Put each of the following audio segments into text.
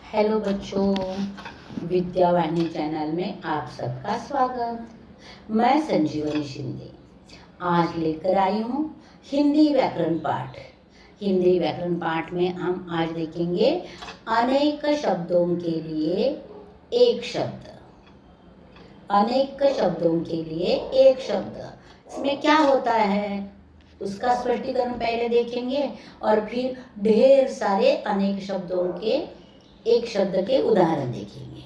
Hello बच्चों, विद्या वाहिनी channel में आप सबका स्वागत। मैं संजीवनी शिंदे आज लेकर आई हूँ हिंदी व्याकरण पाठ। हिंदी व्याकरण पाठ में हम आज देखेंगे अनेक शब्दों के लिए एक शब्द। अनेक शब्दों के लिए एक शब्द, इसमें क्या होता है उसका स्पष्टीकरण पहले देखेंगे और फिर ढेर सारे अनेक शब्दों के एक शब्द के उदाहरण देखेंगे।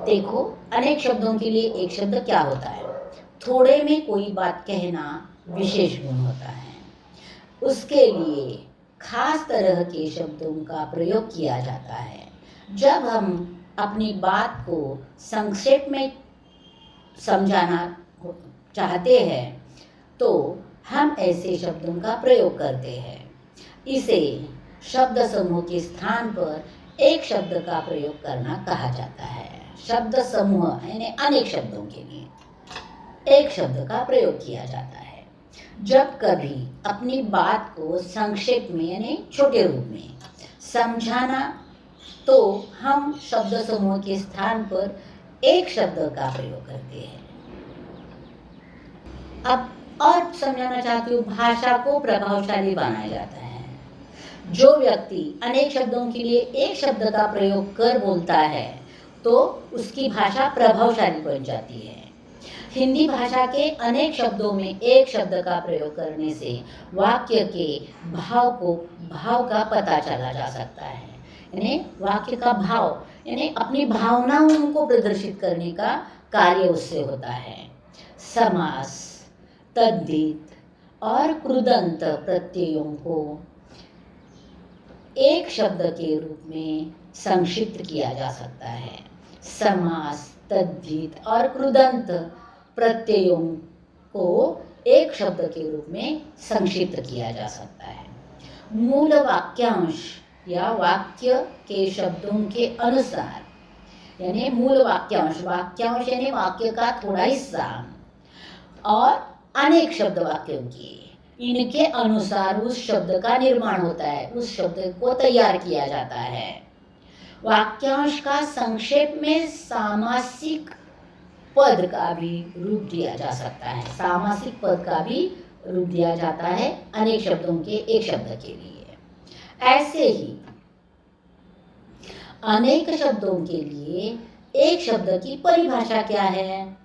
देखो, अनेक शब्दों के लिए एक शब्द क्या होता है। थोड़े में कोई बात कहना विशेष गुण होता है, उसके लिए खास तरह के शब्दों का प्रयोग किया जाता है। जब हम अपनी बात को संक्षेप में समझाना चाहते हैं तो हम ऐसे शब्दों का प्रयोग करते हैं। इसे शब्द समूह के स्थान पर एक शब्द का प्रयोग करना कहा जाता है। शब्द समूह यानी अनेक शब्दों के लिए एक शब्द का प्रयोग किया जाता है। जब कभी अपनी बात को संक्षेप में यानी छोटे रूप में समझाना तो हम शब्द समूह के स्थान पर एक शब्द का प्रयोग करते हैं। अब और समझाना चाहती हूँ, भाषा को प्रभावशाली बनाया जाता है। जो व्यक्ति अनेक शब्दों के लिए एक शब्द का प्रयोग कर बोलता है तो उसकी भाषा प्रभावशाली बन जाती है। हिंदी भाषा के अनेक शब्दों में एक शब्द का प्रयोग करने से वाक्य के भाव का पता चला जा सकता है। यानी वाक्य का भाव यानी अपनी भावनाओं को प्रदर्शित करने का कार्य उससे होता है। समास, तद्धित और कृदंत प्रत्ययों को एक शब्द के रूप में संक्षिप्त किया जा सकता है। समास, तद्धित और कृदंत प्रत्ययों को एक शब्द के रूप में संक्षिप्त किया जा सकता है। मूल वाक्यांश या वाक्य के शब्दों के अनुसार यानी मूल वाक्यांश यानी वाक्य का थोड़ा हिस्सा और अनेक शब्द वाक्यों की इनके अनुसार उस शब्द का निर्माण होता है, उस शब्द को तैयार किया जाता है। वाक्यांश का संक्षेप में सामासिक पद का भी रूप दिया जा सकता है। सामासिक पद का भी रूप दिया जाता है अनेक शब्दों के एक शब्द के लिए। ऐसे ही अनेक शब्दों के लिए एक शब्द की परिभाषा क्या है?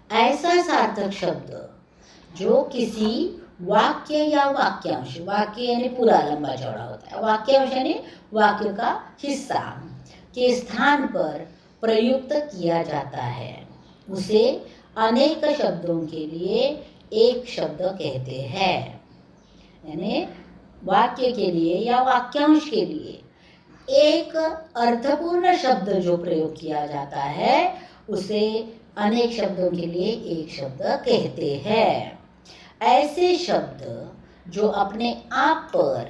ऐसा सार्थक शब्द जो किसी वाक्य या वाक्यांश, वाक्य यानी पूरा लंबा चौड़ा होता है, वाक्यांश यानी वाक्य का हिस्सा के स्थान पर प्रयुक्त किया जाता है, उसे अनेक शब्दों के लिए एक शब्द कहते हैं। यानी वाक्य के लिए या वाक्यांश के लिए एक अर्थपूर्ण शब्द जो प्रयोग किया जाता है उसे अनेक शब्दों के लिए एक शब्द कहते हैं। ऐसे शब्द जो अपने आप पर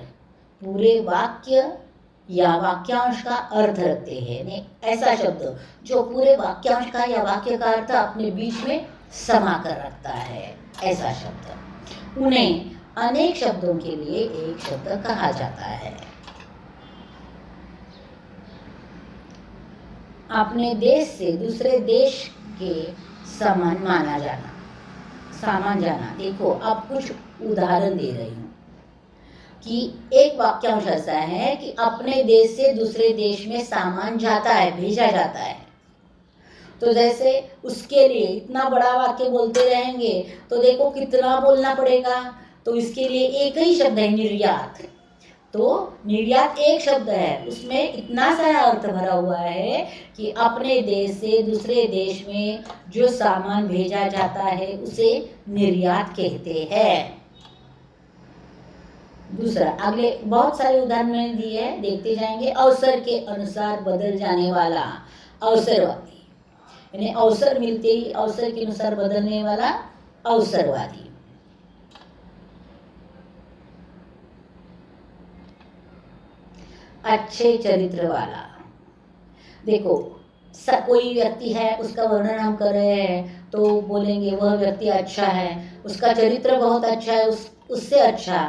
पूरे वाक्य या वाक्यांश का अर्थ रखते हैं, नहीं ऐसा शब्द जो पूरे वाक्यांश का या वाक्य का अर्थ अपने बीच में समा कर रखता है, ऐसा शब्द, उन्हें अनेक शब्दों के लिए एक शब्द कहा जाता है। अपने देश से दूसरे देश के समान जाना। देखो, अब कुछ उदाहरण दे रही हूँ कि एक वाक्यांश ऐसा है कि अपने देश से दूसरे देश में सामान जाता है, भेजा जाता है। तो जैसे उसके लिए इतना बड़ा वाक्य बोलते रहेंगे तो देखो कितना बोलना पड़ेगा। तो इसके लिए एक ही शब्द है, निर्यात। तो निर्यात एक शब्द है, उसमें इतना सारा अर्थ भरा हुआ है कि अपने देश से दूसरे देश में जो सामान भेजा जाता है उसे निर्यात कहते हैं। दूसरा, अगले बहुत सारे उदाहरण मैंने दिए हैं, देखते जाएंगे। अवसर के अनुसार बदल जाने वाला अवसरवादी, यानी अवसर मिलते ही अवसर के अनुसार बदलने वाला अवसरवादी। अच्छे चरित्र वाला, देखो कोई व्यक्ति है, उसका वर्णन हम कर रहे हैं तो बोलेंगे वह व्यक्ति अच्छा है, उसका चरित्र बहुत अच्छा है, उससे अच्छा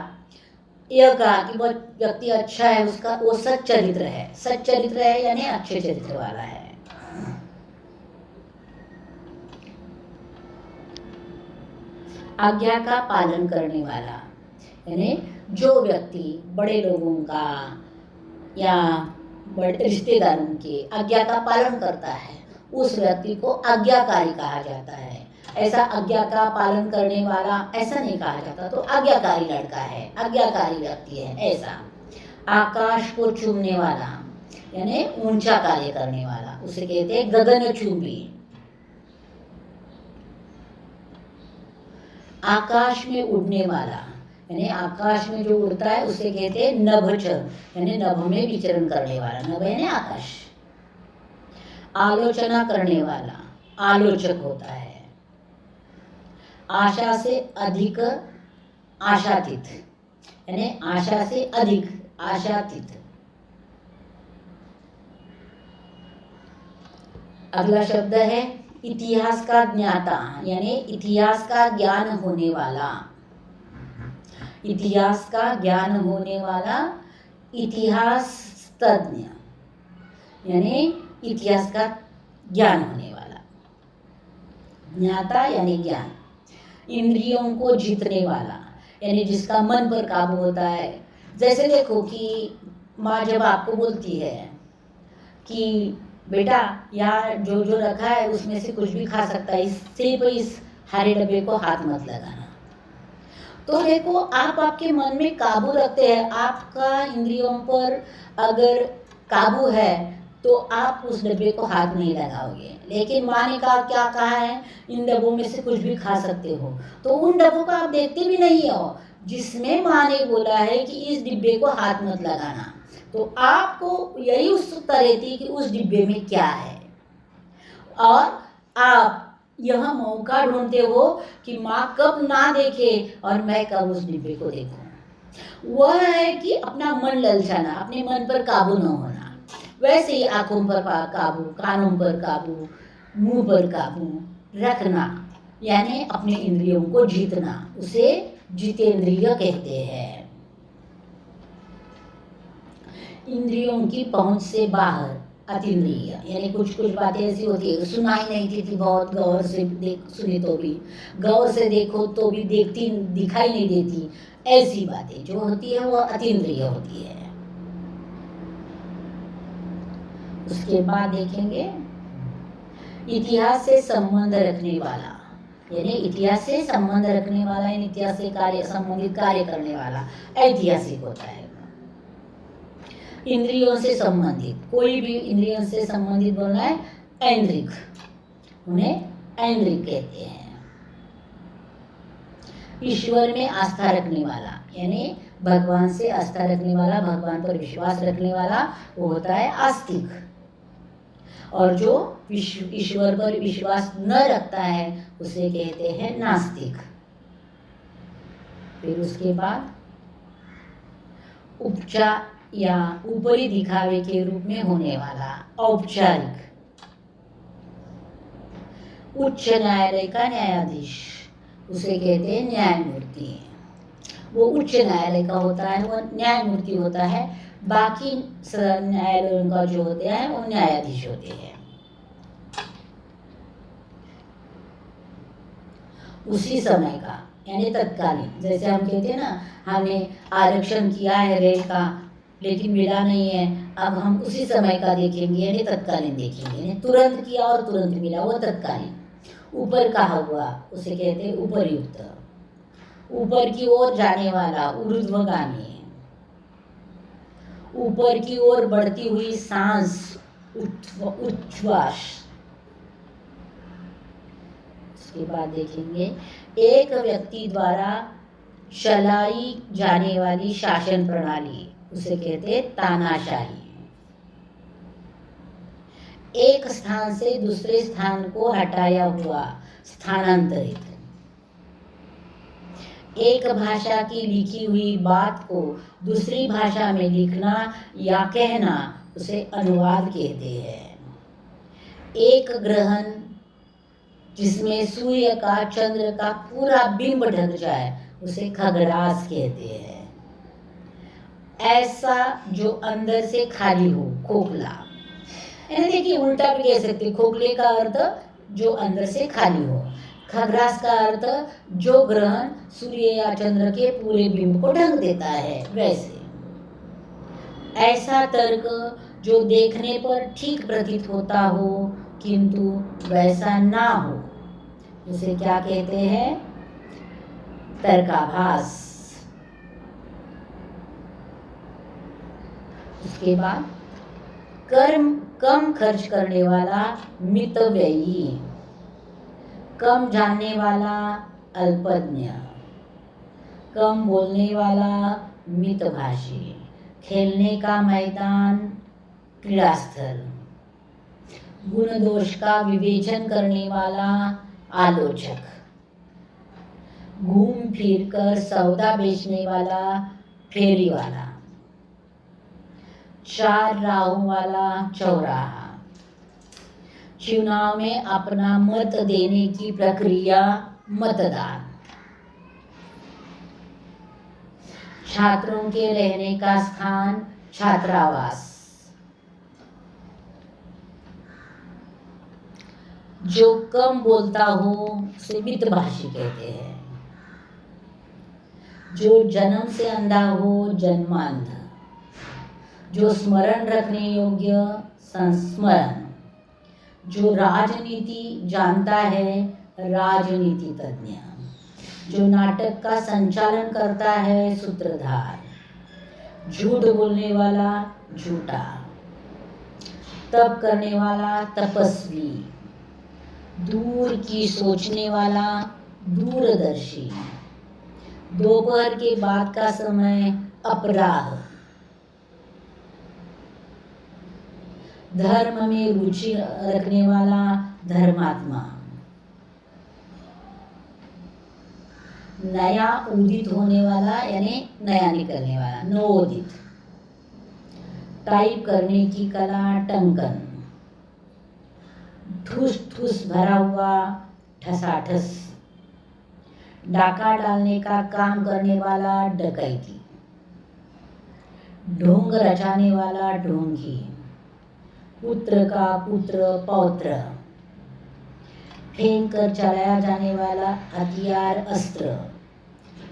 यह कहा कि वो व्यक्ति अच्छा है, उसका वो सच्चरित्र है। सच्चरित्र है यानी अच्छे चरित्र वाला है। आज्ञा का पालन करने वाला यानी जो व्यक्ति बड़े लोगों का या बड़े रिश्तेदारों के आज्ञा का पालन करता है उस व्यक्ति को आज्ञाकारी कहा जाता है। ऐसा आज्ञा का पालन करने वाला ऐसा नहीं कहा जाता, तो आज्ञाकारी लड़का है, आज्ञाकारी व्यक्ति है ऐसा। आकाश को चूमने वाला यानी ऊंचा कार्य करने वाला, उसे कहते हैं गगनचुंबी। आकाश में उड़ने वाला यानी आकाश में जो उड़ता है उसे कहते हैं नभचर यानी नभ में विचरण करने वाला। नभ यानी आकाश। आलोचना करने वाला आलोचक होता है। आशा से अधिक आशातीत यानी आशा से अधिक आशातीत। अगला शब्द है इतिहास का ज्ञाता यानी इतिहास का ज्ञान होने वाला। इतिहास का ज्ञान होने वाला, इतिहास तज्ञ यानी इतिहास का ज्ञान होने वाला। ज्ञाता यानी ज्ञान। इंद्रियों को जीतने वाला यानी जिसका मन पर काबू होता है। जैसे देखो कि माँ जब आपको बोलती है कि बेटा यहाँ जो जो रखा है उसमें से कुछ भी खा सकता है, सिर्फ इस हरे डब्बे को हाथ मत लगाना। तो देखो आप आपके मन में काबू रखते हैं, आपका इंद्रियों पर अगर काबू है तो आप उस डब्बे को हाथ नहीं लगाओगे। लेकिन माँ ने कहा क्या कहा है, इन डब्बों में से कुछ भी खा सकते हो, तो उन डब्बों को आप देखते भी नहीं हो जिसमें माँ ने बोला है कि इस डिब्बे को हाथ मत लगाना। तो आपको यही उत्सुकता रहती है कि उस डिब्बे में क्या है, और आप यह मौका ढूंढते हो कि माँ कब ना देखे और मैं कब उस डिब्बे को देखूं। वह है कि अपना मन ललचाना, अपने मन पर काबू न होना। वैसे ही आंखों पर काबू, कानों पर काबू, मुंह पर काबू रखना यानी अपने इंद्रियों को जीतना, उसे जितेंद्रिय कहते हैं। इंद्रियों की पहुंच से बाहर अतीन्द्रिय यानी कुछ कुछ बातें ऐसी होती है सुनाई नहीं देती, बहुत गौर से सुने तो भी, गौर से देखो तो भी देखती दिखाई नहीं देती, ऐसी बातें जो होती है वह अतीन्द्रिय होती है। उसके बाद देखेंगे इतिहास से संबंध रखने वाला यानी इतिहास से संबंध रखने वाला यानी इतिहास से कार्य संबंधित कार्य करने वाला ऐतिहासिक होता है। इंद्रियों से संबंधित, कोई भी इंद्रियों से संबंधित बोलना है ऐन्द्रिक, उन्हें ऐन्द्रिक कहते हैं। ईश्वर में आस्था रखने वाला यानी भगवान से आस्था रखने वाला, भगवान पर विश्वास रखने वाला, वो होता है आस्तिक। और जो ईश्वर पर विश्वास न रखता है उसे कहते हैं नास्तिक। फिर उसके बाद उपचार या ऊपरी दिखावे के रूप में होने वाला औपचारिक। उच्च न्यायालय का न्यायाधीश उसे कहते हैं न्यायमूर्ति। वो उच्च न्यायालय का होता है, वो न्यायमूर्ति होता है। बाकी न्यायालयों का जो होते हैं वो न्यायाधीश होते हैं। उसी समय का यानी तत्कालीन, जैसे हम कहते हैं ना हमने आरक्षण किया है रेल का लेकिन मिला नहीं है, अब हम उसी समय का देखेंगे यानी तत्कालीन देखेंगे, यानी तुरंत किया और तुरंत मिला, वो तत्कालीन। ऊपर कहा हुआ उसे कहते हैं उपरयुक्त। ऊपर की ओर जाने वाला ऊर्ध्वगामी। ऊपर की ओर बढ़ती हुई सांस उच्छ्वास। उसके बाद देखेंगे एक व्यक्ति द्वारा चलाई जाने वाली शासन प्रणाली उसे कहते हैं तानाशाही। एक स्थान से दूसरे स्थान को हटाया हुआ स्थानांतरित। एक भाषा की लिखी हुई बात को दूसरी भाषा में लिखना या कहना उसे अनुवाद कहते हैं। एक ग्रहण जिसमें सूर्य का चंद्र का पूरा बिंब ढक जाए उसे खगरास कहते हैं। ऐसा जो अंदर से खाली हो, खोखला। यानी देखिए उल्टा भी कह सकते, खोखले का अर्थ जो अंदर से खाली हो, खग्रास का अर्थ जो ग्रहण सूर्य या चंद्र के पूरे बिंब को ढक देता है, वैसे। ऐसा तर्क जो देखने पर ठीक प्रतीत होता हो किंतु वैसा ना हो, उसे क्या कहते हैं? तर्काभास। उसके बाद कम खर्च करने वाला मितव्ययी, कम जानने वाला अल्पज्ञ, कम बोलने वाला मितभाषी, खेलने का मैदान क्रीड़ास्थल, गुण दोष का विवेचन करने वाला आलोचक, घूम फिर कर सौदा बेचने वाला फेरी वाला, चार राहों वाला चौराहा, चुनाव में अपना मत देने की प्रक्रिया मतदान, छात्रों के रहने का स्थान छात्रावास, जो कम बोलता हो उसे मितभाषी कहते हैं, जो जन्म से अंधा हो जन्मांध, जो स्मरण रखने योग्य संस्मरण, जो राजनीति जानता है राजनीति तज्ञ, जो नाटक का संचालन करता है सूत्रधार, झूठ बोलने वाला झूठा, तप करने वाला तपस्वी, दूर की सोचने वाला दूरदर्शी, दोपहर के बाद का समय अपराह, धर्म में रुचि रखने वाला धर्मात्मा, नया उदित होने वाला यानी नया निकलने वाला नवोदित, टाइप करने की कला टंकन, ठूस ठूस भरा हुआ ठसाठस, डाका डालने का काम करने वाला डकैती, ढोंग रचाने वाला ढोंगी, पुत्र का पुत्र पौत्र, फेंक कर चलाया जाने वाला हथियार अस्त्र,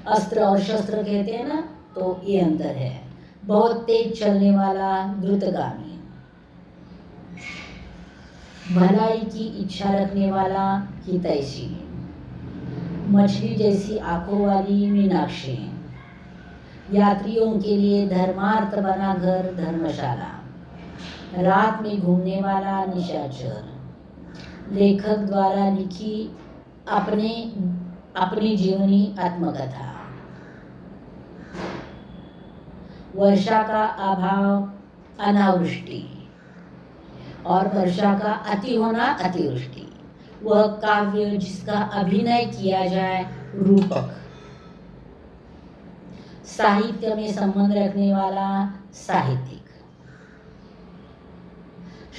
अस्त्र और शस्त्र कहते हैं ना, तो ये अंतर है, बहुत तेज चलने वाला द्रुतगामी, भलाई की इच्छा रखने वाला हितैषी, मछली जैसी आंखों वाली मीनाक्षी, यात्रियों के लिए धर्मार्थ बना घर धर्मशाला, रात में घूमने वाला निशाचर, लेखक द्वारा लिखी अपनी जीवनी आत्मकथा, वर्षा का अभाव अनावृष्टि और वर्षा का अति होना अतिवृष्टि, वह काव्य जिसका अभिनय किया जाए रूपक, साहित्य में संबंध रखने वाला साहित्यिक,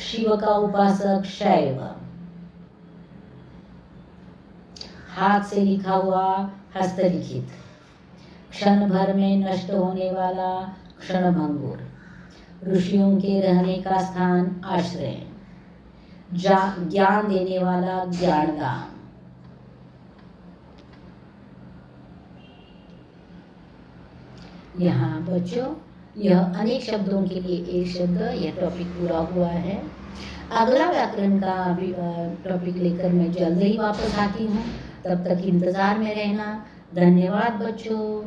शिव का उपासक शैव, हाथ से लिखा हुआ हस्तलिखित, क्षण भर में नष्ट होने वाला क्षणभंगुर, ऋषियों के रहने का स्थान आश्रय, ज्ञान देने वाला ज्ञानदान। यहाँ बच्चों यह अनेक शब्दों के लिए एक शब्द, यह टॉपिक पूरा हुआ है। अगला व्याकरण का टॉपिक लेकर मैं जल्द ही वापस आती हूँ, तब तक इंतज़ार में रहना। धन्यवाद बच्चों।